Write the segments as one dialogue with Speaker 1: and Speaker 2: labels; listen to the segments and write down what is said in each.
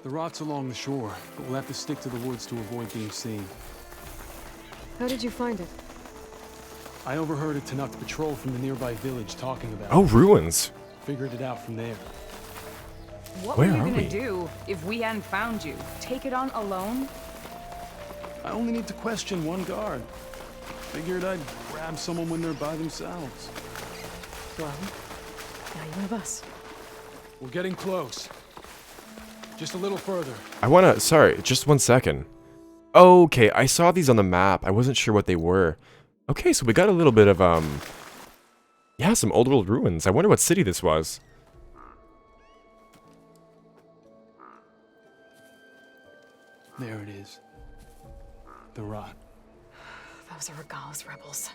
Speaker 1: The rot's along the shore, but we'll have to stick to the woods to avoid being seen.
Speaker 2: How did you find it?
Speaker 1: I overheard a Tenakth patrol from the nearby village talking about
Speaker 3: Oh,
Speaker 1: it.
Speaker 3: ruins.
Speaker 1: Figured it out from there.
Speaker 4: What
Speaker 3: Where
Speaker 4: were you
Speaker 3: are
Speaker 4: gonna
Speaker 3: we?
Speaker 4: do if we hadn't found you? Take it on alone?
Speaker 1: I only need to question one guard. Figured I'd grab someone when they're by themselves.
Speaker 2: Well, now you have us.
Speaker 1: We're getting close. Just a little further.
Speaker 3: I wanna, sorry, just 1 second. Okay, I saw these on the map. I wasn't sure what they were. Okay, so we got a little bit of, yeah, some old world ruins. I wonder what city this was.
Speaker 1: There it is. The rot.
Speaker 2: Those are Regal's rebels.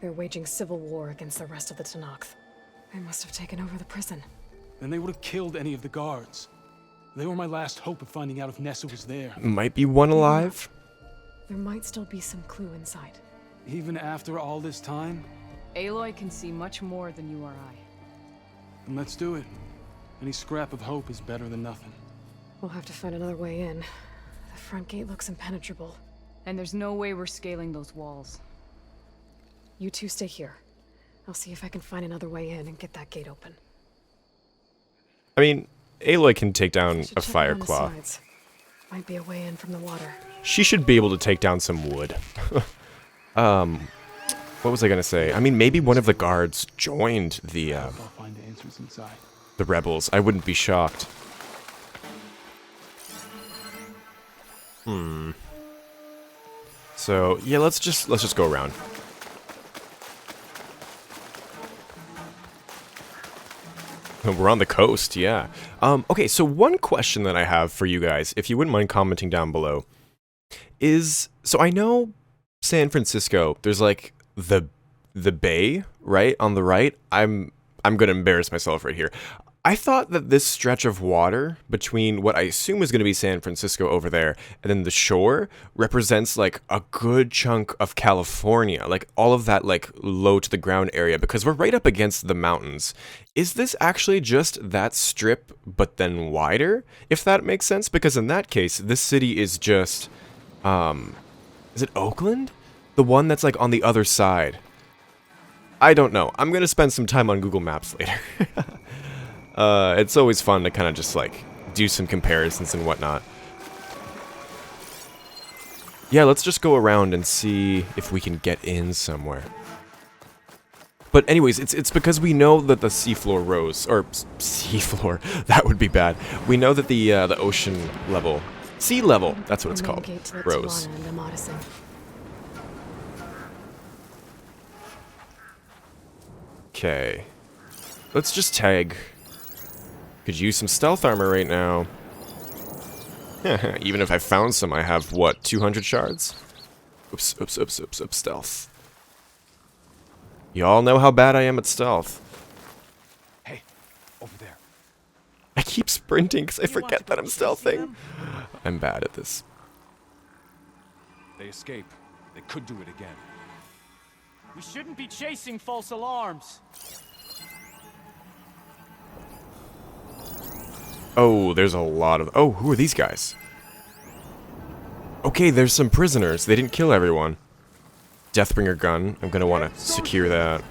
Speaker 2: They're waging civil war against the rest of the Tenakth. They must have taken over the prison.
Speaker 1: Then they would have killed any of the guards. They were my last hope of finding out if Nessa was there.
Speaker 3: Might be one alive.
Speaker 2: There might still be some clue inside.
Speaker 1: Even after all this time?
Speaker 4: Aloy can see much more than you or I.
Speaker 1: Then let's do it. Any scrap of hope is better than nothing.
Speaker 2: We'll have to find another way in. The front gate looks impenetrable.
Speaker 4: And there's no way we're scaling those walls.
Speaker 2: You two stay here. I'll see if I can find another way in and get that gate open.
Speaker 3: I mean, Aloy can take down
Speaker 2: Should
Speaker 3: a
Speaker 2: check
Speaker 3: fire
Speaker 2: around the
Speaker 3: claw.
Speaker 2: sides. Might be a way in from the water.
Speaker 3: She should be able to take down some wood. What was I gonna say? I mean, maybe one of the guards joined the
Speaker 1: I'll find the answers inside.
Speaker 3: rebels. I wouldn't be shocked. So yeah, let's just go around. We're on the coast, yeah. Okay, so one question that I have for you guys, if you wouldn't mind commenting down below, is so I know San Francisco. There's like the bay right on the right. I'm gonna embarrass myself right here. I thought that this stretch of water between what I assume is going to be San Francisco over there and then the shore represents like a good chunk of California, like all of that like low to the ground area, because we're right up against the mountains. Is this actually just that strip but then wider, if that makes sense? Because in that case, this city is just, is it Oakland? The one that's like on the other side. I don't know. I'm going to spend some time on Google Maps later. It's always fun to kind of just like do some comparisons and whatnot. Yeah, let's just go around and see if we can get in somewhere. But anyways, it's because we know that the seafloor rose, or seafloor, that would be bad. We know that the ocean level, sea level, that's what it's called, rose.
Speaker 2: Talanah and Amadis.
Speaker 3: Okay, let's just tag. Could use some stealth armor right now. Even if I found some, I have, what, 200 shards? Oops, stealth. Y'all know how bad I am at stealth.
Speaker 1: Hey, over there.
Speaker 3: I keep sprinting because I forget that I'm stealthing. I'm bad at this.
Speaker 5: They escape. They could do it again.
Speaker 6: We shouldn't be chasing false alarms.
Speaker 3: Oh, there's a lot of... Oh, who are these guys? Okay, there's some prisoners. They didn't kill everyone. Deathbringer gun. I'm gonna want to secure that.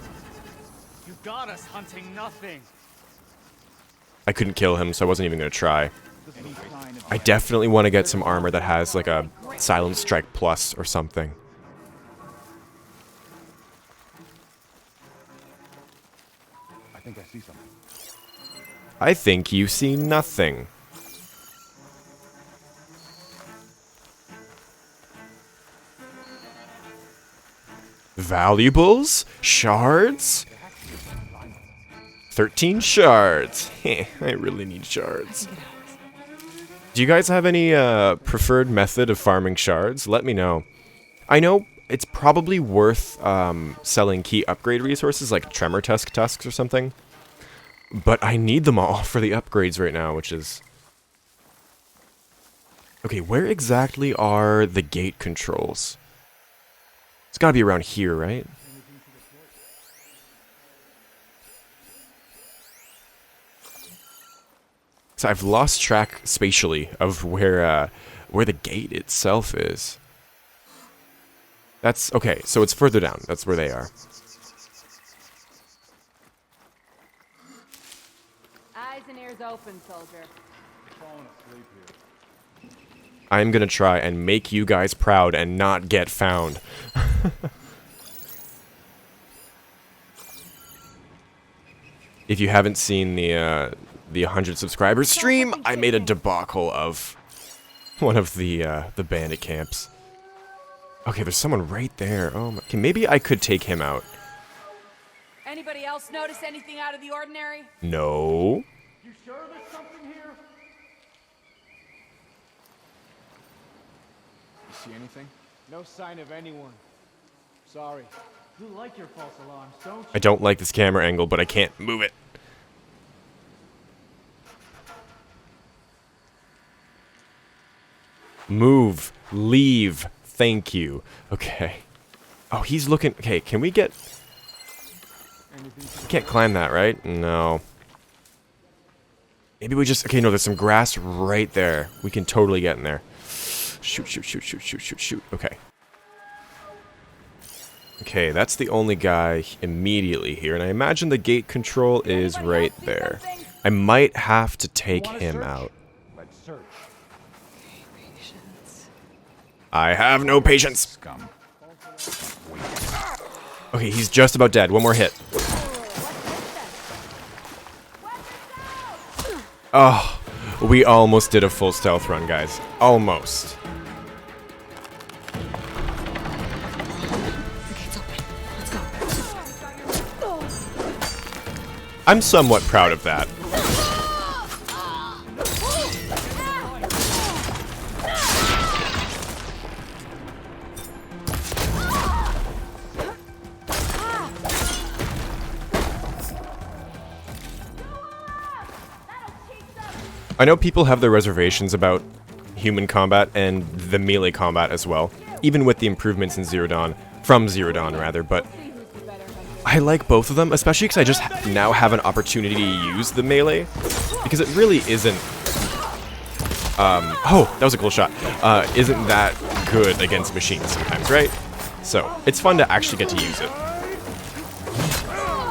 Speaker 6: You got us hunting nothing.
Speaker 3: I couldn't kill him, so I wasn't even gonna try. I definitely want to get some armor that has like a Silent Strike Plus or something.
Speaker 5: I think I see something.
Speaker 3: I think you see nothing. Valuables? Shards? 13 shards. Heh, I really need shards. Do you guys have any preferred method of farming shards? Let me know. I know it's probably worth selling key upgrade resources like Tremor tusks or something. But I need them all for the upgrades right now, which is... Okay, where exactly are the gate controls? It's gotta be around here, right? So I've lost track spatially of where the gate itself is. That's okay. So it's further down. That's where they are.
Speaker 4: Eyes and ears open, soldier.
Speaker 3: I'm gonna try and make you guys proud and not get found. If you haven't seen the 100 subscribers stream, I made a debacle of one of the bandit camps. Okay, there's someone right there. Oh my, okay, maybe I could take him out.
Speaker 4: Anybody else notice anything out of the ordinary?
Speaker 3: No.
Speaker 6: You sure there's something here?
Speaker 5: You see anything?
Speaker 6: No sign of anyone. Sorry. You like your false alarms, don't you?
Speaker 3: I don't like this camera angle, but I can't move it. Move. Leave. Thank you. Okay. Oh, he's looking... Okay, can we get... Can't climb that, right? No. Maybe we just... Okay, no, there's some grass right there. We can totally get in there. Shoot, shoot, shoot, shoot, shoot, shoot, shoot. Okay. Okay, that's the only guy immediately here, and I imagine the gate control is right there. I might have to take him out.
Speaker 6: Let's search.
Speaker 3: I have no patience.
Speaker 5: Scum.
Speaker 3: Okay, he's just about dead. One more hit. Oh, we almost did a full stealth run, guys. Almost. I'm somewhat proud of that. I know people have their reservations about human combat and the melee combat as well, even with the improvements in Zero Dawn, from Zero Dawn rather, but I like both of them, especially because I just now have an opportunity to use the melee, because it really isn't, oh, that was a cool shot, isn't that good against machines sometimes, right? So, it's fun to actually get to use it.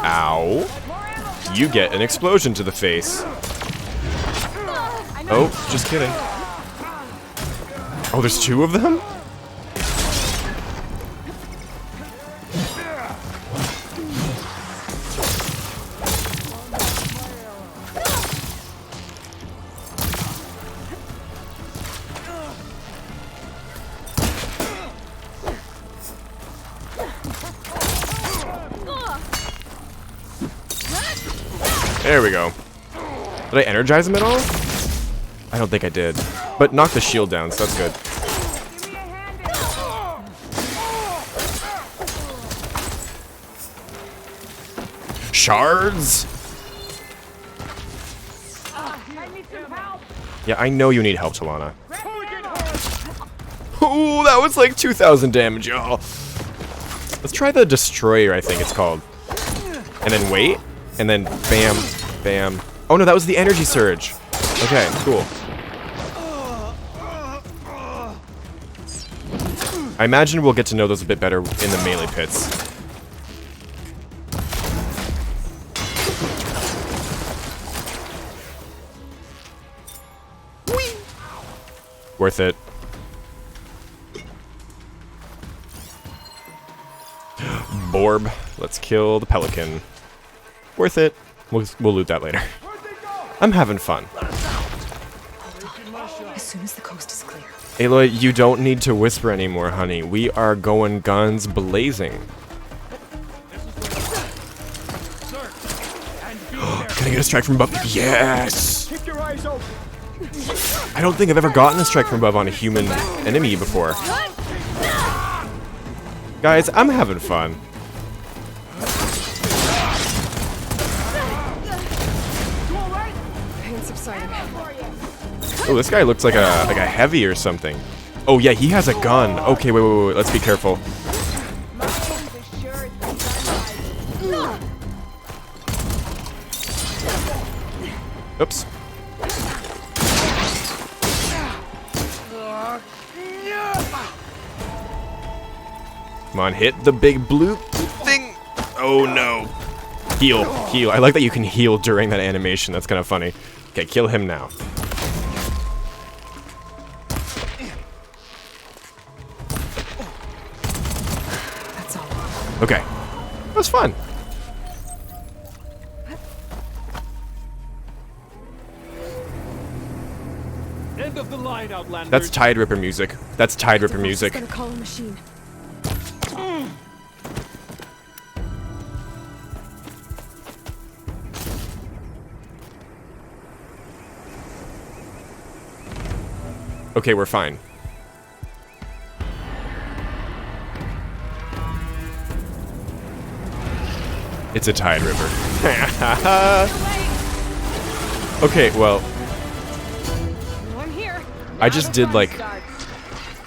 Speaker 3: Ow. You get an explosion to the face. Oh, just kidding. Oh, there's two of them? There we go. Did I energize him at all? I don't think I did. But knock the shield down, so that's good. Shards? Yeah, I know you need help, Talanah. Ooh, that was like 2,000 damage, y'all. Let's try the destroyer, I think it's called. And then wait. And then bam, bam. Oh no, that was the energy surge. Okay, cool. I imagine we'll get to know those a bit better in the melee pits. Whee! Worth it. Borb. Let's kill the pelican. Worth it. We'll loot that later. I'm having fun.
Speaker 2: As soon as the coast is clear.
Speaker 3: Aloy, you don't need to whisper anymore, honey. We are going guns blazing. Can I get a strike from above? Yes! I don't think I've ever gotten a strike from above on a human enemy before. Guys, I'm having fun. Oh, this guy looks like a heavy or something. Oh yeah, he has a gun. Okay, wait. Let's be careful. Oops. Come on, hit the big blue thing. Oh no. Heal, heal. I like that you can heal during that animation. That's kind of funny. Okay, kill him now.
Speaker 2: That's all.
Speaker 3: Okay. That was fun.
Speaker 6: End of the line, Outlander.
Speaker 3: That's Tideripper music. That's Tideripper music.
Speaker 2: Gonna call a machine.
Speaker 3: Okay, we're fine. It's a Tideripper. Okay, well,
Speaker 4: I'm here.
Speaker 3: I just did like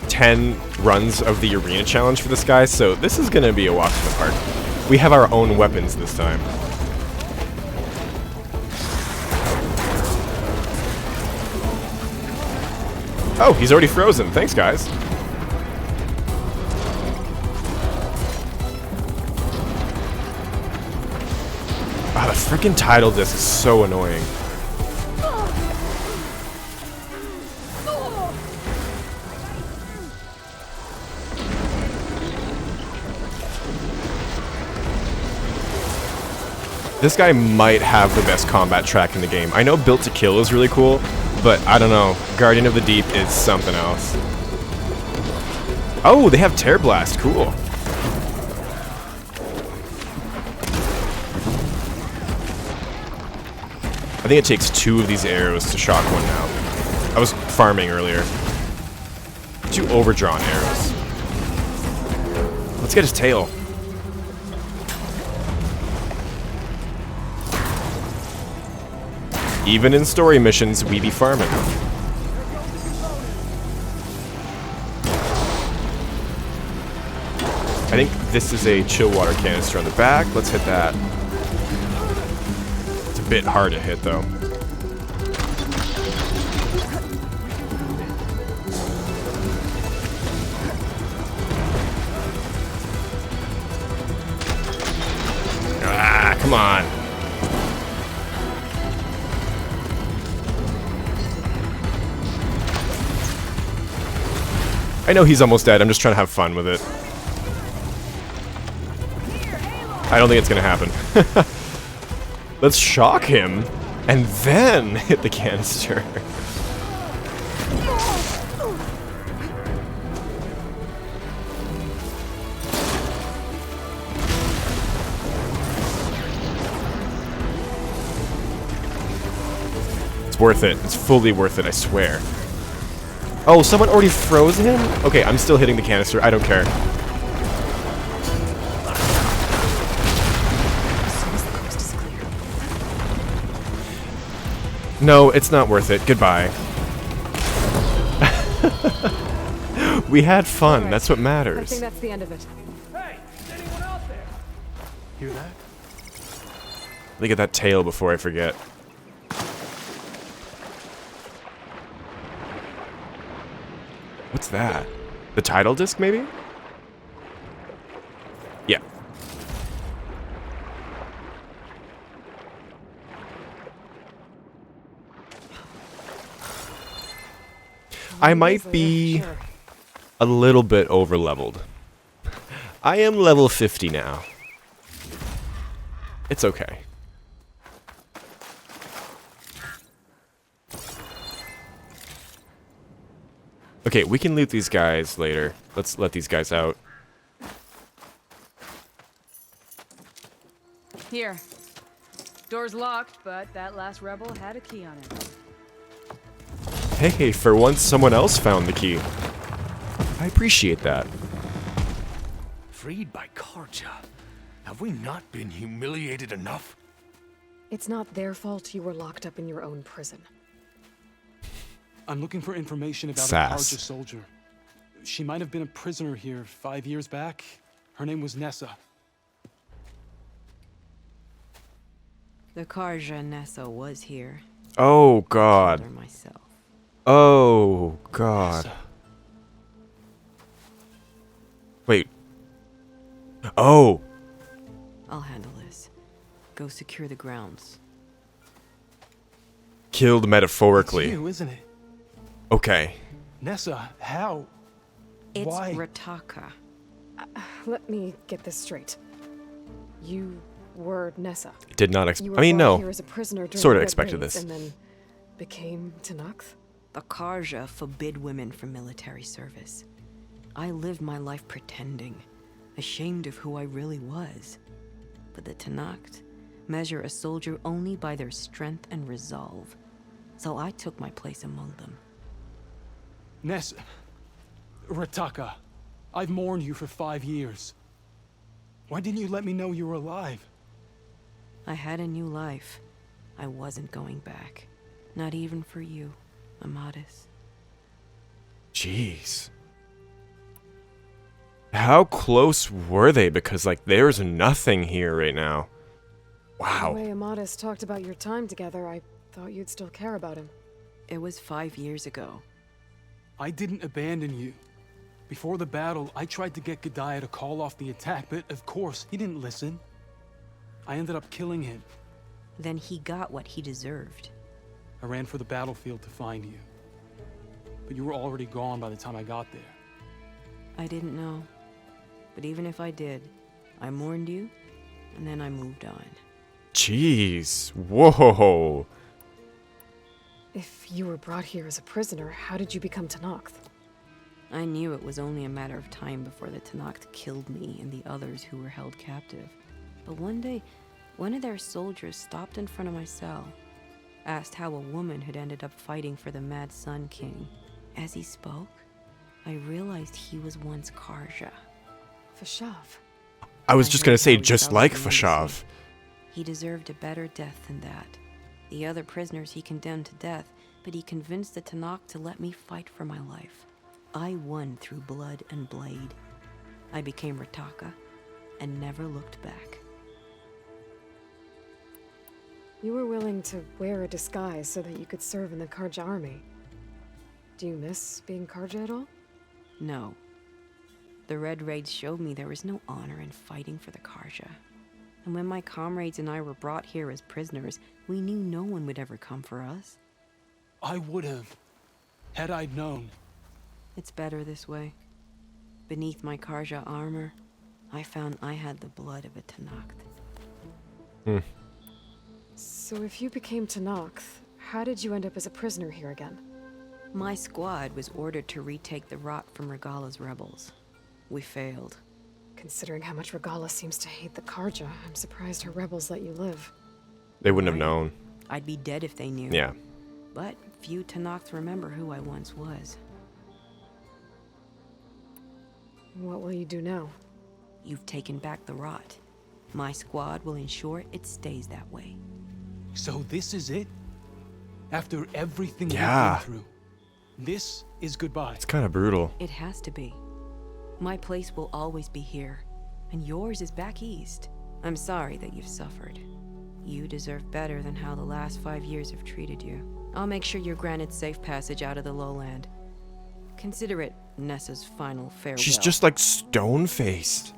Speaker 3: 10 runs of the arena challenge for this guy, so this is gonna be a walk in the park. We have our own weapons this time. Oh, he's already frozen. Thanks, guys. Ah, the freaking title disc is so annoying. This guy might have the best combat track in the game. I know Built to Kill is really cool, but I don't know. Guardian of the Deep is something else. Oh, they have Tear Blast. Cool. I think it takes 2 of these arrows to shock one now. I was farming earlier. 2 overdrawn arrows. Let's get his tail. Even in story missions, we be farming. I think this is a chill water canister on the back. Let's hit that. It's a bit hard to hit, though. Ah, come on. I know he's almost dead. I'm just trying to have fun with it. I don't think it's gonna happen. Let's shock him and then hit the canister. It's worth it. It's fully worth it, I swear. Oh, someone already froze him? Okay, I'm still hitting the canister. I don't care. No, it's not worth it. Goodbye. We had fun. That's what
Speaker 2: I
Speaker 3: matters.
Speaker 2: think that's the end of it.
Speaker 6: Hey, is anyone out there? Hear that?
Speaker 3: Let me get that tail before I forget. What's that? The title disc, maybe? Yeah. I might be a little bit over-leveled. I am level 50 now. It's okay. Okay, we can loot these guys later. Let's let these guys out.
Speaker 4: Here. Door's locked, but that last rebel had a key on it.
Speaker 3: Hey, for once someone else found the key. I appreciate that.
Speaker 5: Freed by Karja. Have we not been humiliated enough?
Speaker 2: It's not their fault you were locked up in your own prison.
Speaker 1: I'm looking for information about a
Speaker 3: Sass.
Speaker 1: Karja soldier. She might have been a prisoner here 5 years back. Her name was Nessa.
Speaker 7: The Karja Nessa was here.
Speaker 3: Oh, God.
Speaker 7: Or myself.
Speaker 3: Oh, God.
Speaker 1: Nessa.
Speaker 3: Wait. Oh,
Speaker 7: I'll handle this. Go secure the grounds.
Speaker 3: killed
Speaker 1: It's
Speaker 3: metaphorically.
Speaker 1: you, isn't it?
Speaker 3: Okay.
Speaker 1: Nessa, how?
Speaker 7: It's
Speaker 1: Why?
Speaker 7: Rataka.
Speaker 2: Let me get this straight. You were Nessa.
Speaker 3: Did not
Speaker 2: You
Speaker 3: expect.
Speaker 2: were
Speaker 3: I mean,
Speaker 2: brought
Speaker 3: no.
Speaker 2: here as a prisoner during
Speaker 3: Sorta
Speaker 2: the Red
Speaker 3: expected
Speaker 2: Raids
Speaker 3: this.
Speaker 2: And then became Tenakth?
Speaker 7: The Karja forbid women from military service. I lived my life pretending, ashamed of who I really was. But the Tenakth measure a soldier only by their strength and resolve. So I took my place among them.
Speaker 1: Nessa. Rataka. I've mourned you for 5 years. Why didn't you let me know you were alive?
Speaker 7: I had a new life. I wasn't going back. Not even for you, Amadis.
Speaker 3: Jeez. How close were they? Because, like, there's nothing here right now.
Speaker 2: The
Speaker 3: Wow.
Speaker 2: way Amadis talked about your time together, I thought you'd still care about him.
Speaker 7: It was 5 years ago.
Speaker 1: I didn't abandon you. Before the battle, I tried to get Godiah to call off the attack, but of course, he didn't listen. I ended up killing him.
Speaker 7: Then he got what he deserved.
Speaker 1: I ran for the battlefield to find you. But you were already gone by the time I got there.
Speaker 7: I didn't know. But even if I did, I mourned you, and then I moved on.
Speaker 3: Jeez. Whoa.
Speaker 2: If you were brought here as a prisoner, how did you become Tenakth?
Speaker 7: I knew it was only a matter of time before the Tenakth killed me and the others who were held captive. But one day, one of their soldiers stopped in front of my cell, asked how a woman had ended up fighting for the Mad Sun King. As he spoke, I realized he was once Karja.
Speaker 2: Fashav.
Speaker 3: I was
Speaker 7: I
Speaker 3: just
Speaker 7: heard
Speaker 3: gonna say,
Speaker 7: how he
Speaker 3: just
Speaker 7: felt
Speaker 3: like
Speaker 7: in Legacy.
Speaker 3: Fashav.
Speaker 7: He deserved a better death than that. The other prisoners he condemned to death, but he convinced the Tenakth to let me fight for my life. I won through blood and blade. I became Rataka and never looked back.
Speaker 2: You were willing to wear a disguise so that you could serve in the Karja army. Do you miss being Karja at all?
Speaker 7: No. The Red Raids showed me there was no honor in fighting for the Karja. And when my comrades and I were brought here as prisoners, we knew no one would ever come for us.
Speaker 1: I would have, had I known.
Speaker 7: It's better this way. Beneath my Karja armor, I found I had the blood of a Tenakth.
Speaker 2: So if you became Tenakth, how did you end up as a prisoner here again?
Speaker 7: My squad was ordered to retake the Rot from Regala's rebels. We failed.
Speaker 2: Considering how much Regala seems to hate the Karja, I'm surprised her rebels let you live.
Speaker 3: They wouldn't have
Speaker 7: Right.
Speaker 3: known.
Speaker 7: I'd be dead if they knew.
Speaker 3: Yeah.
Speaker 7: But few Tenakths remember who I once was.
Speaker 2: What will you do now?
Speaker 7: You've taken back the Rot. My squad will ensure it stays that way.
Speaker 1: So this is it? After everything
Speaker 3: Yeah.
Speaker 1: you've been through, this is goodbye.
Speaker 3: It's kind of brutal.
Speaker 7: It has to be. My place will always be here, and yours is back east. I'm sorry that you've suffered. You deserve better than how the last 5 years have treated you. I'll make sure you're granted safe passage out of the lowland. Consider it Nessa's final farewell.
Speaker 3: She's just like stone-faced.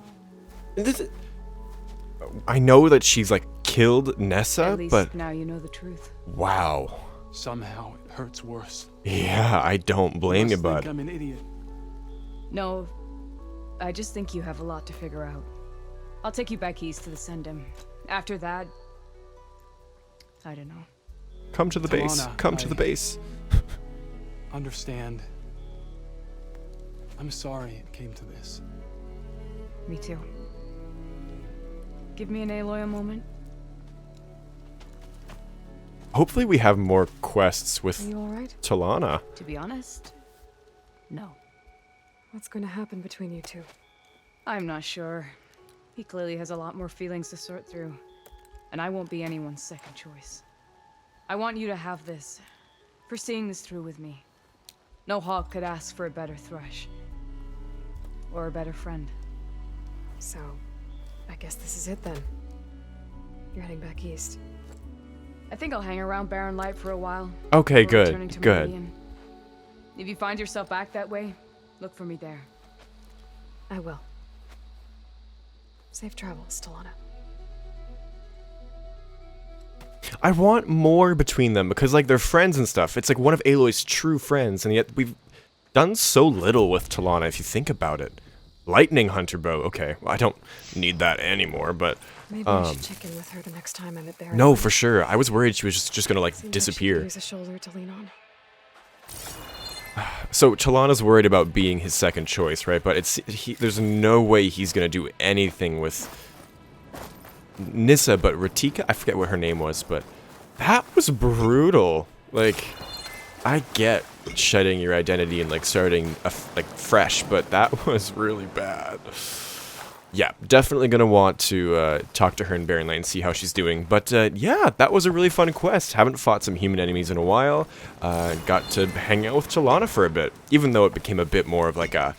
Speaker 3: I know that she's like killed Nessa,
Speaker 4: At least
Speaker 3: but
Speaker 4: now you know the truth.
Speaker 3: wow.
Speaker 1: Somehow it hurts worse.
Speaker 3: Yeah, I don't blame you,
Speaker 1: must think
Speaker 3: bud.
Speaker 1: I'm an idiot.
Speaker 4: No, I just think you have a lot to figure out. I'll take you back east to the Sendem. After that, I don't know.
Speaker 3: Come to the base.
Speaker 1: Talanah,
Speaker 3: Come to the base.
Speaker 1: Understand. I'm sorry it came to this.
Speaker 4: Me too. Give me an Aloy a moment.
Speaker 3: Hopefully we have more quests
Speaker 2: Are
Speaker 3: with
Speaker 2: you alright?
Speaker 3: Talanah.
Speaker 4: To be honest, no.
Speaker 2: What's going to happen between you two?
Speaker 4: I'm not sure. He clearly has a lot more feelings to sort through. And I won't be anyone's second choice. I want you to have this. For seeing this through with me. No hawk could ask for a better thrush. Or a better friend.
Speaker 2: So, I guess this is it then. You're heading back east.
Speaker 4: I think I'll hang around Barren Light for a while.
Speaker 3: Okay,
Speaker 4: before returning
Speaker 3: good.
Speaker 4: to
Speaker 3: Good.
Speaker 4: Meridian. If you find yourself back that way, look for me there.
Speaker 2: I will. Safe travels, Talanah.
Speaker 3: I want more between them because, like, they're friends and stuff. It's like one of Aloy's true friends, and yet we've done so little with Talanah if you think about it. Lightning Hunter Bow. Okay, well, I don't need that anymore, but...
Speaker 2: Maybe I should check in with her the next time I'm at Barren.
Speaker 3: No, for sure. I was worried she was just gonna, like,
Speaker 2: Seems
Speaker 3: disappear.
Speaker 2: Like she could use a shoulder to lean on.
Speaker 3: So Talanah's worried about being his second choice, right? But there's no way he's gonna do anything with Nessa, but Ratika, I forget what her name was, but that was brutal. Like, I get shedding your identity and like starting like fresh, but that was really bad. Yeah, definitely gonna want to talk to her in Barren Light and see how she's doing. But yeah, that was a really fun quest. Haven't fought some human enemies in a while. Got to hang out with Talanah for a bit, even though it became a bit more of like a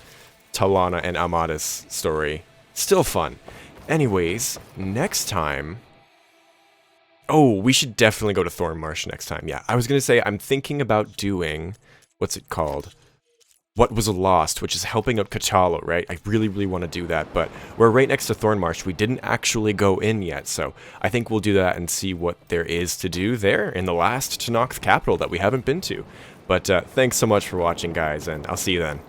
Speaker 3: Talanah and Amadis story. Still fun. Anyways, next time... Oh, we should definitely go to Thornmarsh next time. Yeah, I was gonna say I'm thinking about doing... What's it called? What Was Lost, which is helping out Kachalo, right? I really, really want to do that, but we're right next to Thornmarsh. We didn't actually go in yet, so I think we'll do that and see what there is to do there in the last Tenakth capital that we haven't been to. But thanks so much for watching, guys, and I'll see you then.